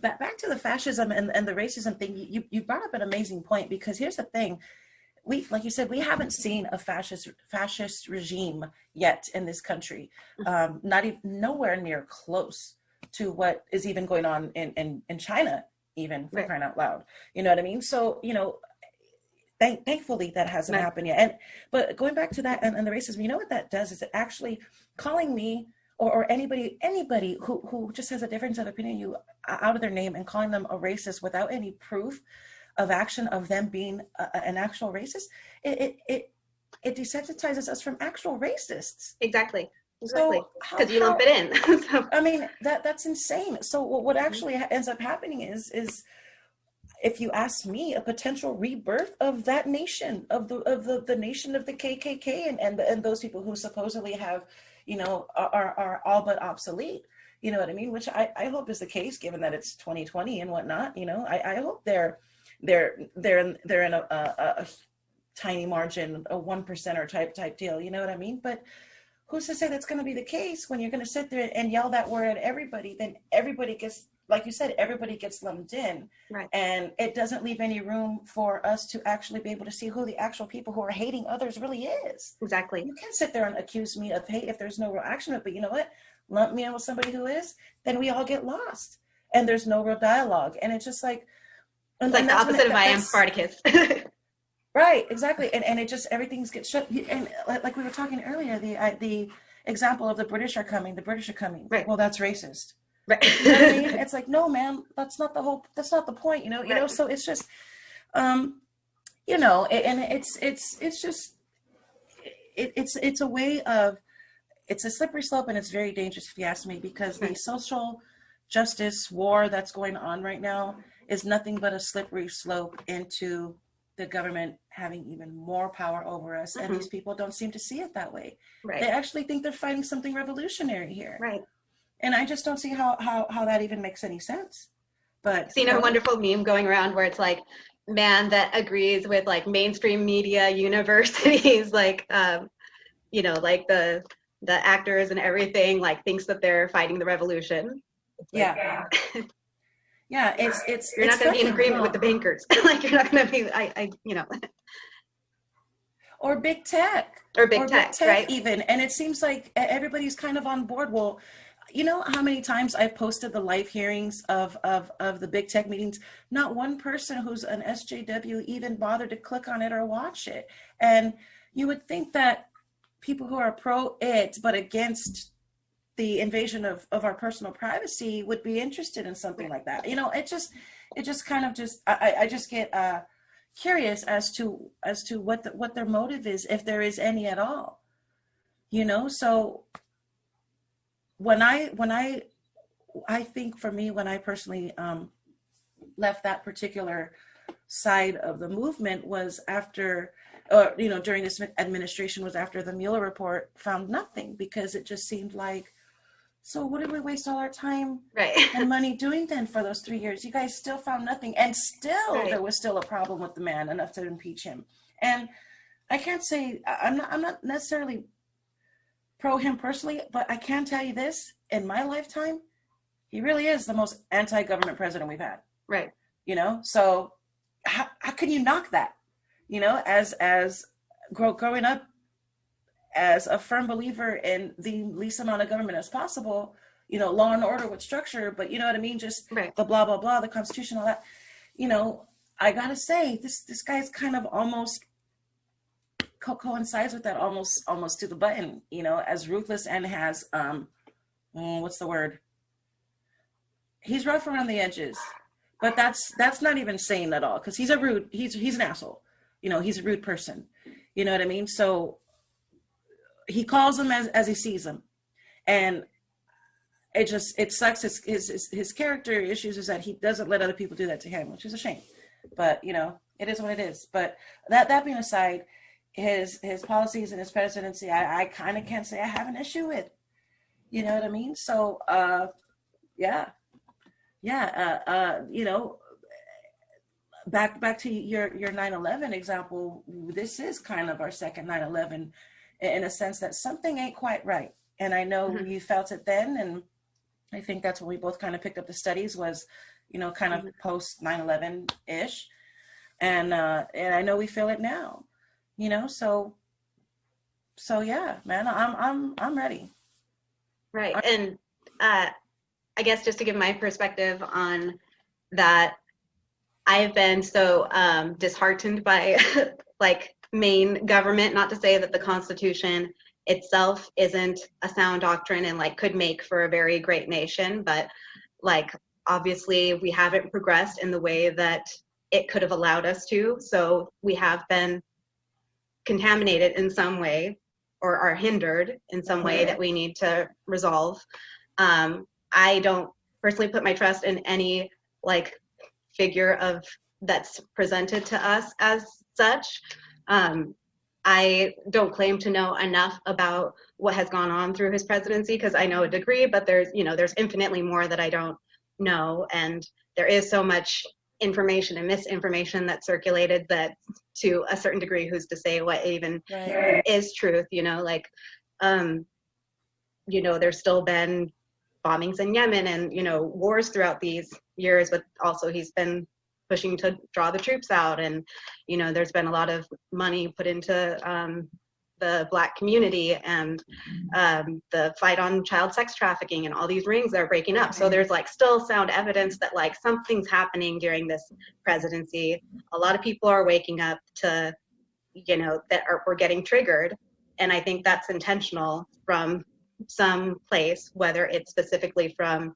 back to the fascism and the racism thing, you brought up an amazing point, because here's the thing. We, like you said, we haven't seen a fascist regime yet in this country. Not even nowhere near close to what is even going on in China, even, for crying out loud. You know what I mean? So, thankfully that hasn't happened yet. But going back to that and the racism, you know what that does is it actually calling me or anybody who just has a difference of opinion you out of their name and calling them a racist without any proof of action of them being an actual racist, it desensitizes us from actual racists. Exactly. Because you lump it in. So. I mean, that's insane. So what actually ends up happening is if you ask me, a potential rebirth of that nation, of the nation of the KKK and those people who supposedly have, are all but obsolete. You know what I mean? Which I hope is the case, given that it's 2020 and whatnot. I hope they're in a tiny margin, a 1% type deal. You know what I mean? But who's to say that's going to be the case when you're going to sit there and yell that word at everybody? Then everybody gets, like you said, everybody gets lumped in, right? And it doesn't leave any room for us to actually be able to see who the actual people who are hating others really is. Exactly. You can't sit there and accuse me of hate if there's no real action. But you know what? Lump me in with somebody who is, then we all get lost, and there's no real dialogue, and it's just like. It's like the opposite of I am Spartacus. Right, exactly. And it just, everything gets shut. And like we were talking earlier, the example of the British are coming. Right. Well, that's racist. Right. You know what I mean? It's like, no, man, that's not the point, right. So it's just, and it's just, it's a way of, it's a slippery slope, and it's very dangerous if you ask me, because the social justice war that's going on right now is nothing but a slippery slope into the government having even more power over us. And these people don't seem to see it that way. Right. They actually think they're fighting something revolutionary here. Right. And I just don't see how that even makes any sense. But seen a wonderful meme going around where it's like, man that agrees with like mainstream media universities, like like the actors and everything, like thinks that they're fighting the revolution. Yeah. Yeah, it's you're not going to be in agreement with the bankers. Like you're not going to be or big tech right? Even. And it seems like everybody's kind of on board. Well, you know how many times I've posted the live hearings of the big tech meetings? Not one person who's an SJW even bothered to click on it or watch it. And you would think that people who are pro it but against the invasion of our personal privacy would be interested in something like that. It just kind of just, I just get curious as to what their motive is, if there is any at all. So when I think, for me, when I personally left that particular side of the movement was after, during this administration, was after the Mueller report found nothing, because it just seemed like, so what did we waste all our time and money doing then for those 3 years? You guys still found nothing, and still there was still a problem with the man enough to impeach him. And I can't say, I'm not necessarily pro him personally, but I can tell you this, in my lifetime, he really is the most anti-government president we've had. Right. So how can you knock that? As growing up as a firm believer in the least amount of government as possible, law and order with structure, but you know what I mean? Just the blah, blah, blah, the Constitution, all that, I gotta say, this guy's kind of almost coincides with that almost to the button, as ruthless, and has, what's the word? He's rough around the edges, but that's not even sane at all. Cause he's an asshole, he's a rude person, you know what I mean? So he calls them as he sees them. And it sucks. His character issues is that he doesn't let other people do that to him, which is a shame, but it is what it is. But that being aside, his policies and his presidency, I kind of can't say I have an issue with, you know what I mean? So, back to your 9/11 example, this is kind of our second 9/11 in a sense that something ain't quite right. And I know you felt it then, I think that's when we both kind of picked up the studies was, kind of post 9/11-ish. And I know we feel it now, so yeah, man, I'm ready. Right. And I guess just to give my perspective on that, I've been so disheartened by like Maine government, not to say that the Constitution itself isn't a sound doctrine and like could make for a very great nation, but like obviously we haven't progressed in the way that it could have allowed us to. So we have been contaminated in some way or are hindered in some way that we need to resolve. I don't personally put my trust in any like figure of that's presented to us as such. I don't claim to know enough about what has gone on through his presidency because I know a degree, but there's infinitely more that I don't know. And there is so much information and misinformation that's circulated that to a certain degree, who's to say what even is truth, there's still been bombings in Yemen and, wars throughout these years, but also he's been pushing to draw the troops out. And, there's been a lot of money put into the Black community and the fight on child sex trafficking and all these rings that are breaking up. So there's like still sound evidence that like something's happening during this presidency. A lot of people are waking up to, we're getting triggered. And I think that's intentional from some place, whether it's specifically from,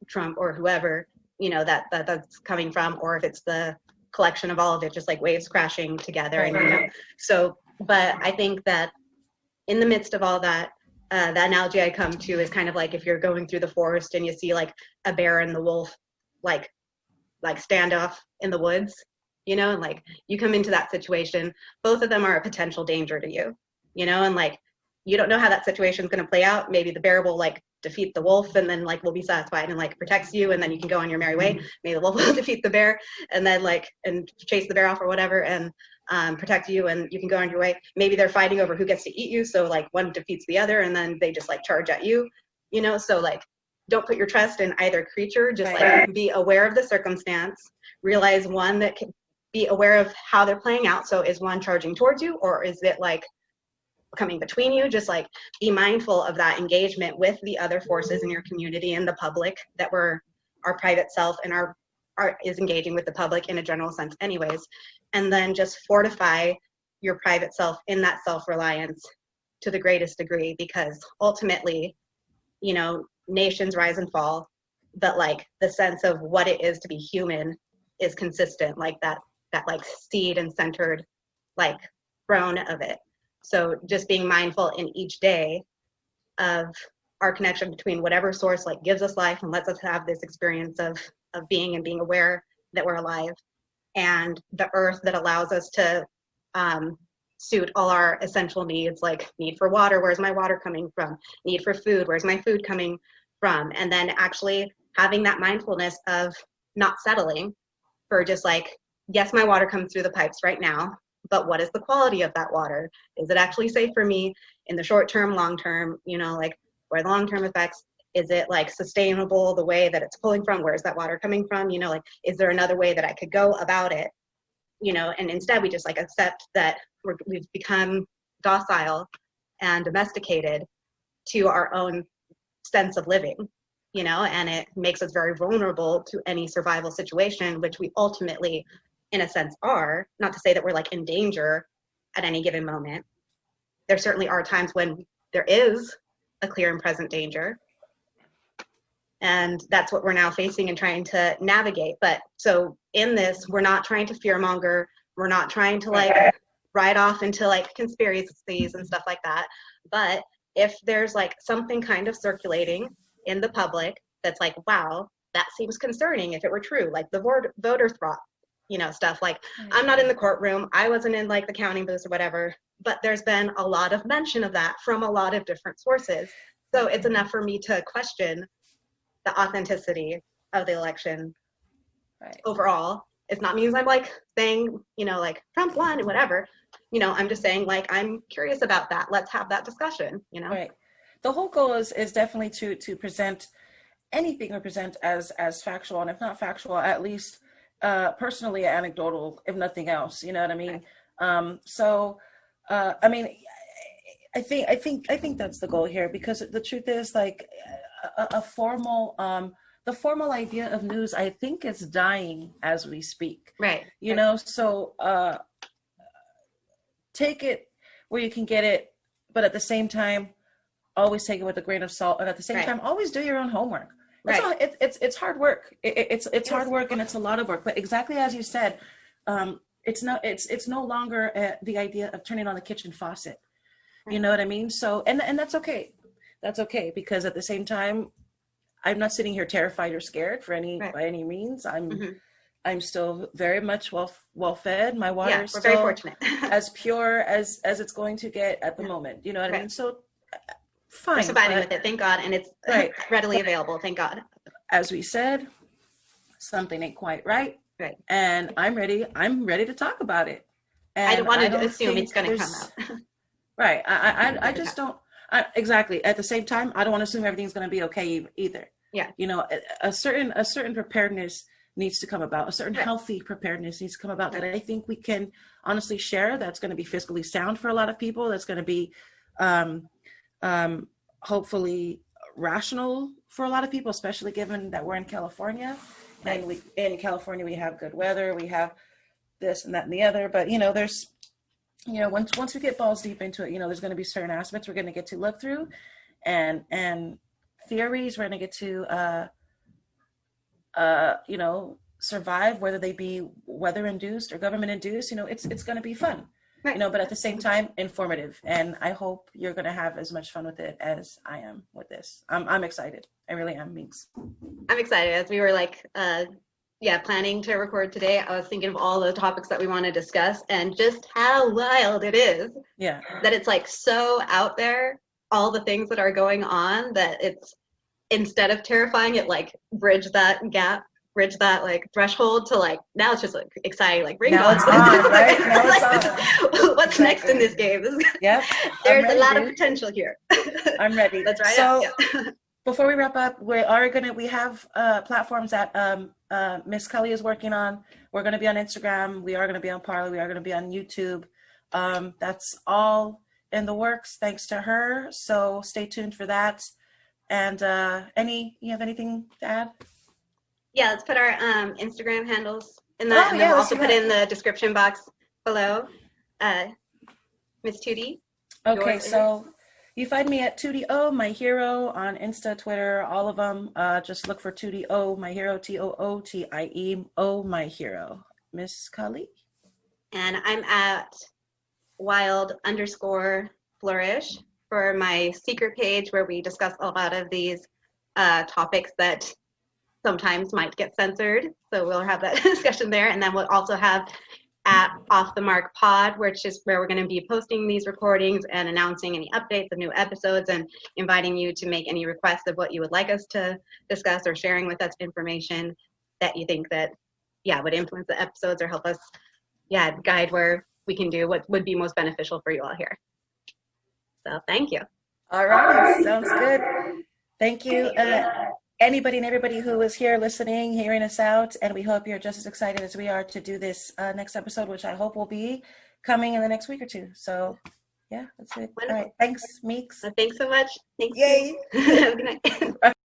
Trump or whoever, that's coming from, or if it's the collection of all of it, just like waves crashing together. And, but I think that in the midst of all that, the analogy I come to is kind of like if you're going through the forest and you see like a bear and the wolf, like standoff in the woods, and like you come into that situation, both of them are a potential danger to you, and like, you don't know how that situation is going to play out. Maybe the bear will like defeat the wolf and then like will be satisfied and like protects you and then you can go on your merry way. Maybe the wolf will defeat the bear and then like and chase the bear off or whatever and protect you and you can go on your way. Maybe they're fighting over who gets to eat you, so like one defeats the other and then they just like charge at you, so like don't put your trust in either creature. Just like be aware of the circumstance, realize one that can be aware of how they're playing out. So is one charging towards you or is it like coming between you? Just like be mindful of that engagement with the other forces in your community and the public, that we're our private self and our is engaging with the public in a general sense anyways. And then just fortify your private self in that self-reliance to the greatest degree, because ultimately, nations rise and fall, but like the sense of what it is to be human is consistent, like that like seed and centered like throne of it. So just being mindful in each day of our connection between whatever source like gives us life and lets us have this experience of being and being aware that we're alive, and the earth that allows us to suit all our essential needs, like need for water, where's my water coming from? Need for food, where's my food coming from? And then actually having that mindfulness of not settling for just like, yes, my water comes through the pipes right now, but what is the quality of that water? Is it actually safe for me in the short term, long term, like where the long term effects, is it like sustainable the way that it's pulling from? Where's that water coming from? Like, is there another way that I could go about it? And instead we just like accept that we've become docile and domesticated to our own sense of living, and it makes us very vulnerable to any survival situation, which we ultimately, in a sense, are. Not to say that we're like in danger at any given moment. There certainly are times when there is a clear and present danger. And that's what we're now facing and trying to navigate. But so in this, we're not trying to fearmonger. We're not trying to like ride off into like conspiracies and stuff like that. But if there's like something kind of circulating in the public that's like, wow, that seems concerning if it were true, like the voter fraud, stuff like, I'm not in the courtroom, I wasn't in like the counting booths or whatever, but there's been a lot of mention of that from a lot of different sources. So it's enough for me to question the authenticity of the election overall. It's not means I'm like saying, like Trump won and whatever, I'm just saying like, I'm curious about that. Let's have that discussion, Right. the whole goal is definitely to present anything, or present as factual, and if not factual, at least personally anecdotal, if nothing else. You know what I mean? So I mean, I think that's the goal here, because the truth is, like, a formal the formal idea of news, I think, is dying as we speak. Right. You know, so take it where you can get it, but at the same time, always take it with a grain of salt, and at the same time, always do your own homework. It's Right. it's hard work. It's hard work, and it's a lot of work. But exactly as you said, it's no longer the idea of turning on the kitchen faucet. You know what I mean? So and that's okay. That's okay, because at the same time, I'm not sitting here terrified or scared by any means. I'm still very much well fed. My water is we're still very fortunate. as pure as it's going to get at the moment. You know what I mean? So fine. We're surviving with it, thank God, and it's readily available, thank God. As we said, something ain't quite right. Right. And I'm ready to talk about it. And I don't want to don't assume think it's going to come there's- out. Right. I just don't. Exactly. At the same time, I don't want to assume everything's going to be okay either. Yeah. You know, a certain preparedness needs to come about. A certain healthy preparedness needs to come about that I think we can honestly share. That's going to be fiscally sound for a lot of people. That's going to be hopefully rational for a lot of people, especially given that we're in California. And in California, we have good weather. We have this and that and the other. But, you know, there's, you know, once we get balls deep into it, you know, there's going to be certain aspects we're going to get to look through, and theories we're going to get to, you know, survive, whether they be weather induced or government induced. You know, it's going to be fun, you know, but at the same time, informative. And I hope you're going to have as much fun with it as I am with this. I'm excited. I really am, Meeks. I'm excited. As we were like, planning to record today, I was thinking of all the topics that we want to discuss and just how wild it is. Yeah. That it's like so out there, all the things that are going on, that it's, instead of terrifying, it like bridge that like threshold to like, now it's just like exciting, like bring now it it's on, right? Now it's on. What's next in this game? Yep. There's a lot of potential here. I'm ready. That's right. So Yeah. before we wrap up, we have platforms that Miss Kelly is working on. We're going to be on Instagram. We are going to be on Parler. We are going to be on YouTube. That's all in the works, thanks to her. So stay tuned for that. And you have anything to add? Yeah, let's put our Instagram handles in that, and then we'll also put in the description box below. Miss Tootie. Okay, so you find me at Tootie O, my hero, on Insta, Twitter, all of them. Just look for Tootie O, my hero, TOOTIE O, my hero. Miss Kali? And I'm at wild_flourish for my secret page, where we discuss a lot of these topics that sometimes might get censored. So we'll have that discussion there. And then we'll also have at Off the Mark Pod, which is where we're going to be posting these recordings and announcing any updates of new episodes, and inviting you to make any requests of what you would like us to discuss, or sharing with us information that you think that, would influence the episodes or help us, guide where we can do what would be most beneficial for you all here. So thank you. All right, sounds good. Thank you. Anybody and everybody who is here listening, hearing us out, and we hope you're just as excited as we are to do this next episode, which I hope will be coming in the next week or two. So, yeah, that's it. Wonderful. All right, thanks, Meeks. Thanks so much. Thanks. Yay. Good night.